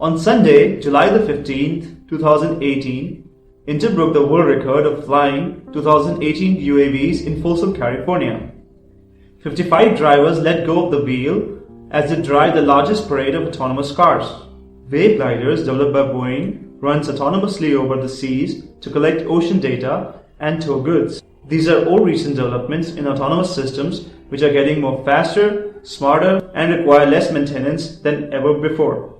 On Sunday, July the 15th, 2018, Inter broke the world record of flying 2018 UAVs in Folsom, California. 55 drivers let go of the wheel as they drive the largest parade of autonomous cars. Wave gliders developed by Boeing runs autonomously over the seas to collect ocean data and tow goods. These are all recent developments in autonomous systems which are getting more faster, smarter, and require less maintenance than ever before.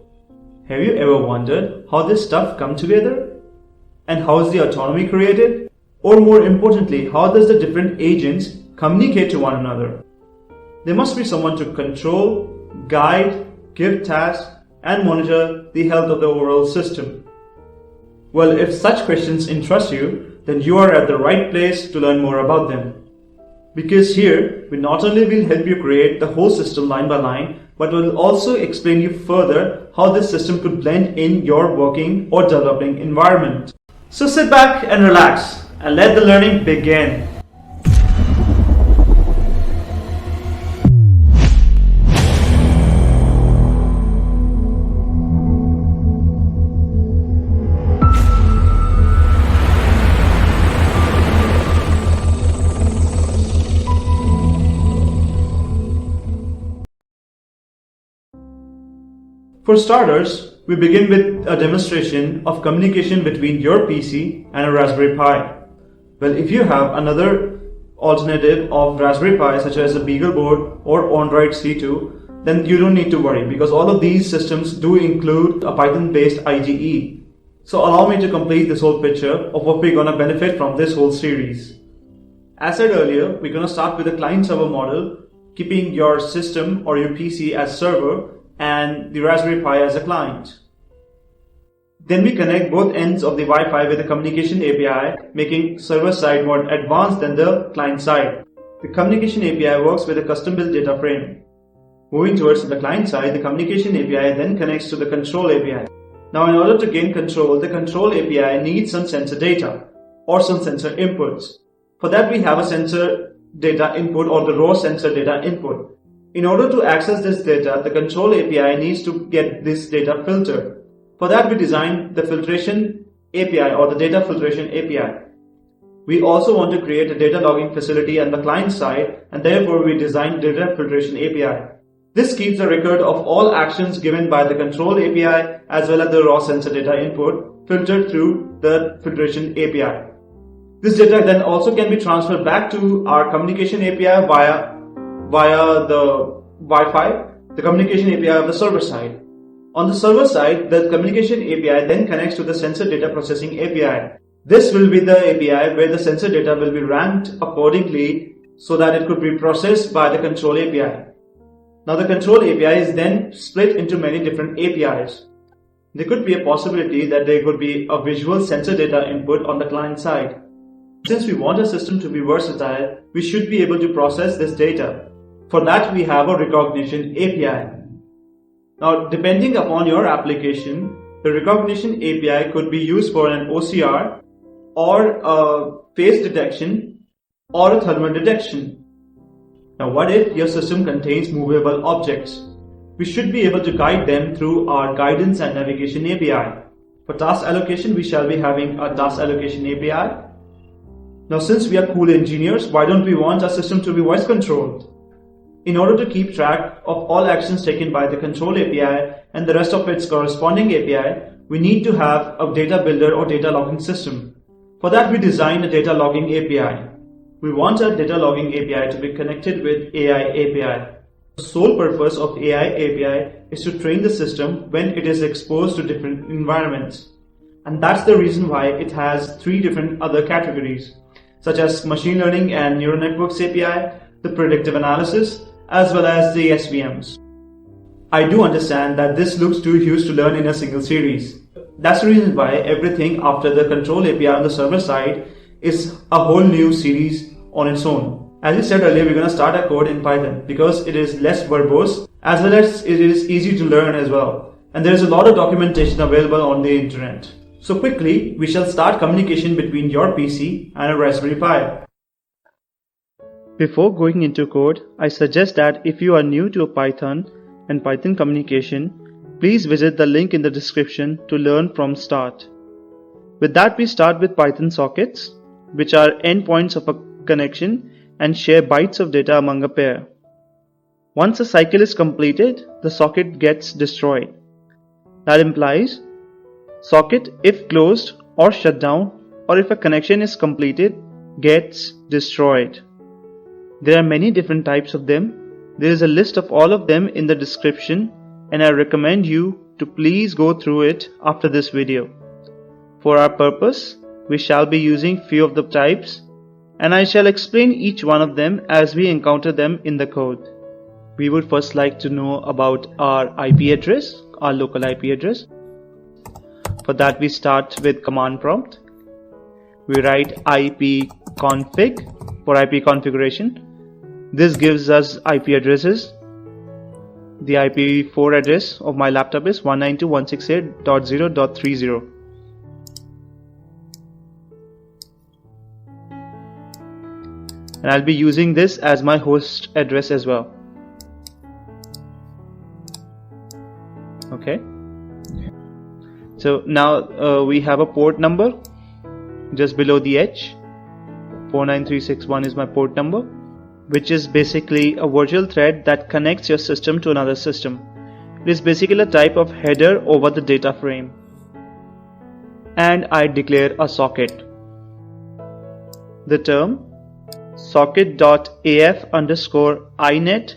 Have you ever wondered how this stuff come together? And how is the autonomy created? Or more importantly, how does the different agents communicate to one another? There must be someone to control, guide, give tasks, and monitor the health of the overall system. Well, if such questions interest you, then you are at the right place to learn more about them. Because here, we not only will help you create the whole system line by line, but will also explain you further how this system could blend in your working or developing environment. So sit back and relax and let the learning begin. For starters, we begin with a demonstration of communication between your PC and a Raspberry Pi. Well, if you have another alternative of Raspberry Pi such as a BeagleBoard or Android C2, then you don't need to worry because all of these systems do include a Python-based IDE. So allow me to complete this whole picture of what we're going to benefit from this whole series. As said earlier, we're going to start with a client-server model, keeping your system or your PC as server and the Raspberry Pi as a client. Then we connect both ends of the Wi-Fi with a communication API, making server side more advanced than the client side. The communication API works with a custom-built data frame. Moving towards the client side, the communication API then connects to the control API. Now, in order to gain control, the control API needs some sensor data or some sensor inputs. For that, we have a sensor data input or the raw sensor data input. In order to access this data, the control API needs to get this data filtered. For that, we designed the filtration API or the data filtration API. We also want to create a data logging facility on the client side, and therefore we designed data filtration API. This keeps a record of all actions given by the control API as well as the raw sensor data input filtered through the filtration API. This data then also can be transferred back to our communication API via the Wi-Fi, the communication API of the server side. On the server side, the communication API then connects to the sensor data processing API. This will be the API where the sensor data will be ranked accordingly so that it could be processed by the control API. Now the control API is then split into many different APIs. There could be a possibility that there could be a visual sensor data input on the client side. Since we want a system to be versatile, we should be able to process this data. For that, we have a recognition API. Now, depending upon your application, the recognition API could be used for an OCR or a face detection or a thermal detection. Now, what if your system contains movable objects? We should be able to guide them through our guidance and navigation API. For task allocation, we shall be having a task allocation API. Now, since we are cool engineers, why don't we want our system to be voice controlled? In order to keep track of all actions taken by the control API and the rest of its corresponding API, we need to have a data builder or data logging system. For that, we designed a data logging API. We want our data logging API to be connected with AI API. The sole purpose of AI API is to train the system when it is exposed to different environments. And that's the reason why it has 3 different other categories, such as machine learning and neural networks API, the predictive analysis, as well as the SVMs. I do understand that this looks too huge to learn in a single series. That's the reason why everything after the control API on the server side is a whole new series on its own. As we said earlier, we're going to start our code in Python because it is less verbose as well as it is easy to learn as well. And there is a lot of documentation available on the internet. So quickly, we shall start communication between your PC and a Raspberry Pi. Before going into code, I suggest that if you are new to Python and Python communication, Please visit the link in the description to learn from start. With that, we start with Python sockets, which are endpoints of a connection and share bytes of data among a pair. Once a cycle is completed, the socket gets destroyed. That implies socket, if closed or shut down, or if a connection is completed, gets destroyed. There are many different types of them. There is a list of all of them in the description, and I recommend you to please go through it after this video. For our purpose, we shall be using few of the types, and I shall explain each one of them as we encounter them in the code. We would first like to know about our IP address, our local IP address. For that, we start with command prompt. We write ipconfig for IP configuration. This gives us IP addresses. The IPv4 address of my laptop is 192.168.0.30. And I'll be using this as my host address as well. Okay. So now we have a port number just below the H. 49361 is my port number, which is basically a virtual thread that connects your system to another system. It is basically a type of header over the data frame. And I declare a socket. The term socket.af_inet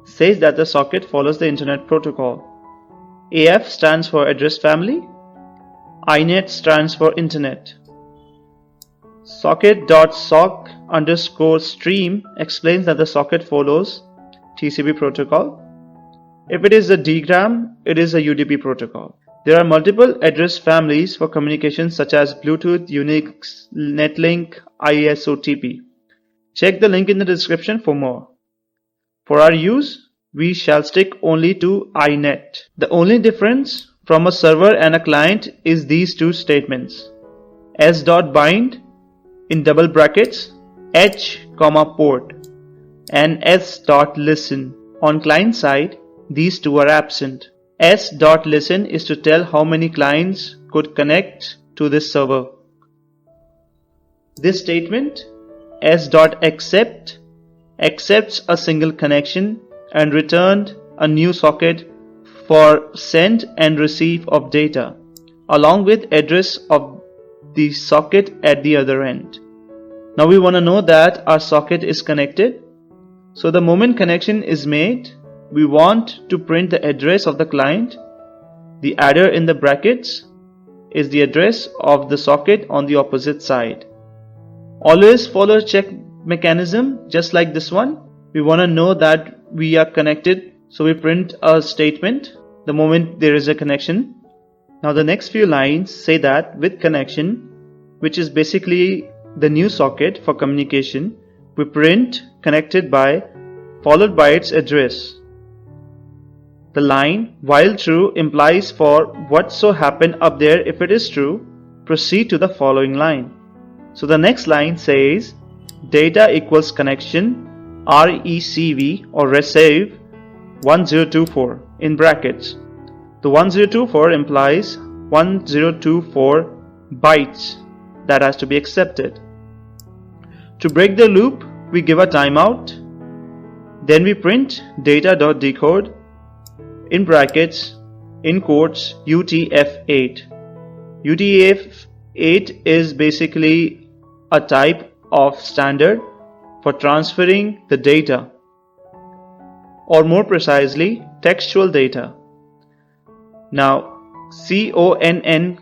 says that the socket follows the Internet Protocol. AF stands for address family. inet stands for Internet. Socket.sock_stream explains that the socket follows TCP protocol. If it is a DGRAM, it is a UDP protocol. There are multiple address families for communication such as Bluetooth, Unix, Netlink, ISOTP. Check the link in the description for more. For our use, we shall stick only to inet. The only difference from a server and a client is these two statements. s.bind in double brackets h, port and s.listen. On client side, these two are absent. s.listen is to tell how many clients could connect to this server. This statement s.accept accepts a single connection and returned a new socket for send and receive of data along with address of the socket at the other end. Now we want to know that our socket is connected. So the moment connection is made, we want to print the address of the client. The adder in the brackets is the address of the socket on the opposite side. Always follow a check mechanism just like this one. We want to know that we are connected, so we print a statement the moment there is a connection. Now the next few lines say that with connection, which is basically the new socket for communication, we print connected by followed by its address. The line while true implies for what so happened up there, if it is true, proceed to the following line. So the next line says data equals connection recv or receive 1024 in brackets. The 1024 implies 1024 bytes that has to be accepted. To break the loop, we give a timeout. Then we print data.decode in brackets in quotes UTF-8. UTF-8 is basically a type of standard for transferring the data, or more precisely textual data. Now conn.sendall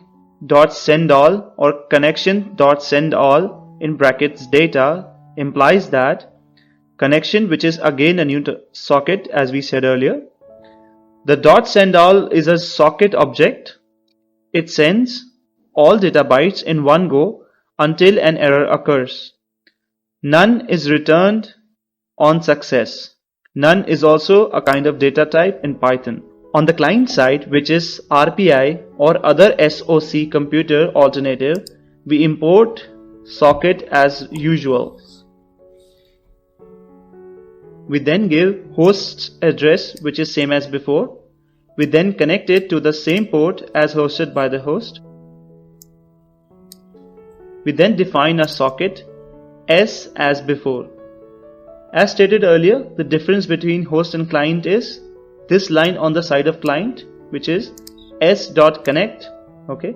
or connection.sendall in brackets data implies that connection, which is again a new socket as we said earlier. The .sendall is a socket object. It sends all data bytes in one go until an error occurs. None is returned on success. None is also a kind of data type in Python. On the client side, which is RPI or other SOC computer alternative, we import socket as usual. We then give host address, which is same as before. We then connect it to the same port as hosted by the host. We then define a socket S as before. As stated earlier, the difference between host and client is this line on the side of client, which is s.connect, okay,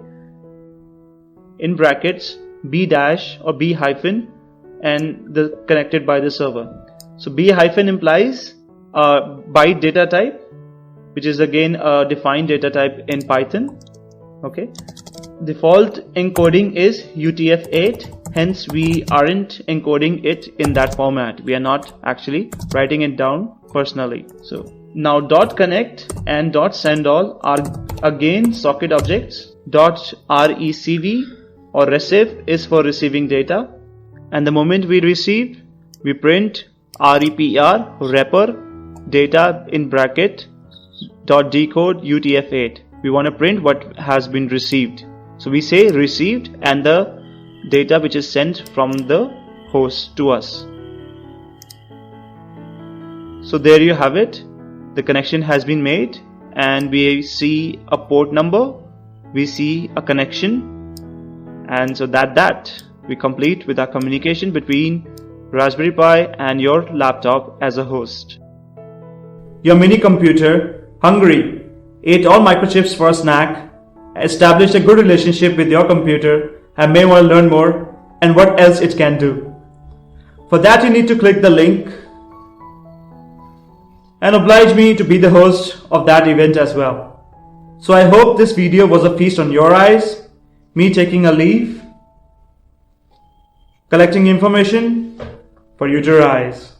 in brackets b dash or b hyphen and the connected by the server. So b hyphen implies a byte data type, which is again a defined data type in Python, okay. Default encoding is UTF-8, hence we aren't encoding it in that format. We are not actually writing it down personally. So now .connect and .sendAll are again socket objects. .recv or receive is for receiving data, and the moment we receive, we print repr wrapper data in bracket .decode UTF-8. We want to print what has been received. So we say received and the data which is sent from the host to us. So there you have it. The connection has been made and we see a port number, we see a connection, and so that we complete with our communication between Raspberry Pi and your laptop as a host. Your mini computer, hungry, ate all microchips for a snack, established a good relationship with your computer, and may want to learn more and what else it can do. For that you need to click the link and oblige me to be the host of that event as well. So I hope this video was a feast on your eyes, me taking a leave, collecting information for you to rise.